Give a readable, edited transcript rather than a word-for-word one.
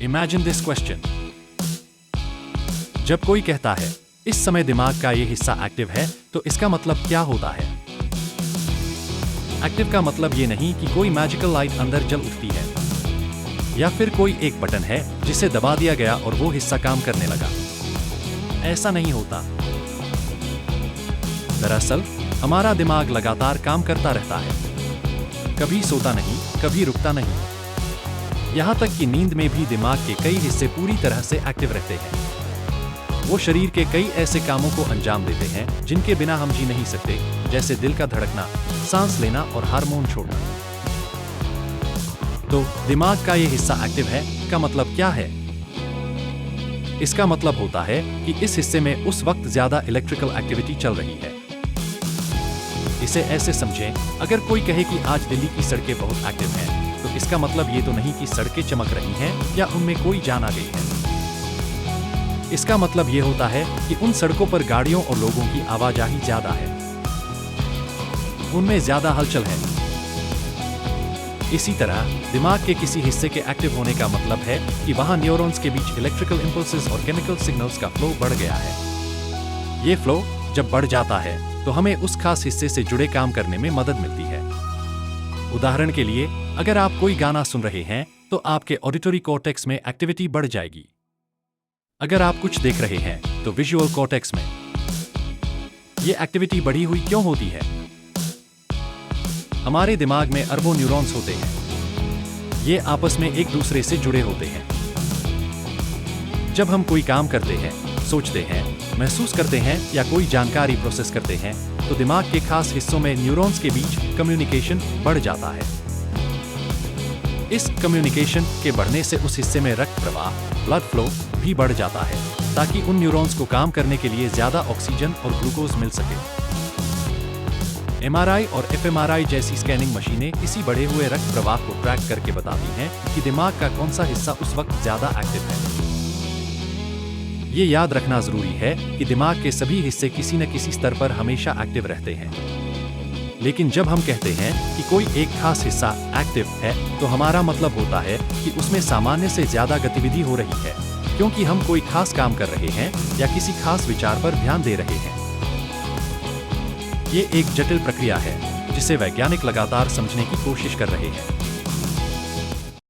Imagine this question. जब कोई कहता है इस समय दिमाग का ये हिस्सा एक्टिव है, तो इसका मतलब क्या होता है? एक्टिव का मतलब ये नहीं कि कोई मैजिकल लाइट अंदर जल उठती है या फिर कोई एक बटन है जिसे दबा दिया गया और वो हिस्सा काम करने लगा। ऐसा नहीं होता। दरअसल हमारा दिमाग लगातार काम करता रहता है, कभी सोता नहीं, कभी रुकता नहीं। यहां तक कि नींद में भी दिमाग के कई हिस्से पूरी तरह से एक्टिव रहते हैं। वो शरीर के कई ऐसे कामों को अंजाम देते हैं जिनके बिना हम जी नहीं सकते, जैसे दिल का धड़कना, सांस लेना और हार्मोन छोड़ना। तो दिमाग का ये हिस्सा एक्टिव है का मतलब क्या है? इसका मतलब होता है कि इस हिस्से में उस वक्त ज्यादा इलेक्ट्रिकल एक्टिविटी चल रही है। इसे ऐसे समझें, अगर कोई कहे कि आज दिल्ली की सड़कें बहुत एक्टिव हैं, तो इसका मतलब ये तो नहीं कि सड़कें चमक रही हैं या उनमें कोई जान आ गई है। इसका मतलब ये होता है कि उन सड़कों पर गाड़ियों और लोगों की आवाजाही ज्यादा है, उनमें ज्यादा हलचल है। इसी तरह दिमाग के किसी हिस्से के एक्टिव होने का मतलब है कि वहां न्यूरॉन्स के बीच इलेक्ट्रिकल इंपल्सेस और केमिकल सिग्नल्स का फ्लो बढ़ गया है। ये फ्लो जब बढ़ जाता है तो हमें उस खास हिस्से से जुड़े काम करने में मदद मिलती है। उदाहरण के लिए, अगर आप कोई गाना सुन रहे हैं तो आपके ऑडिटरी कॉर्टेक्स में एक्टिविटी बढ़ जाएगी। अगर आप कुछ देख रहे हैं तो विजुअल कॉर्टेक्स में। ये एक्टिविटी बढ़ी हुई क्यों होती है? हमारे दिमाग में अरबों न्यूरॉन्स होते हैं। ये आपस में एक दूसरे से जुड़े होते हैं। जब हम कोई काम करते हैं, सोचते हैं, महसूस करते हैं या कोई जानकारी प्रोसेस करते हैं, तो दिमाग के खास हिस्सों में न्यूरॉन्स के बीच कम्युनिकेशन बढ़ जाता है। इस कम्युनिकेशन के बढ़ने से उस हिस्से में रक्त प्रवाह, ब्लड फ्लो भी बढ़ जाता है, ताकि उन न्यूरॉन्स को काम करने के लिए ज्यादा ऑक्सीजन और ग्लूकोज मिल सके। MRI और fMRI जैसी स्कैनिंग मशीनें इसी बढ़े हुए रक्त प्रवाह को ट्रैक करके बताती हैं कि दिमाग का कौन सा हिस्सा उस वक्त ज्यादा एक्टिव है। ये याद रखना जरूरी है कि दिमाग के सभी हिस्से किसी न किसी स्तर पर हमेशा एक्टिव रहते हैं। लेकिन जब हम कहते हैं कि कोई एक खास हिस्सा एक्टिव है, तो हमारा मतलब होता है कि उसमें सामान्य से ज्यादा गतिविधि हो रही है, क्योंकि हम कोई खास काम कर रहे हैं या किसी खास विचार पर ध्यान दे रहे हैं। ये एक जटिल प्रक्रिया है जिसे वैज्ञानिक लगातार समझने की कोशिश कर रहे हैं।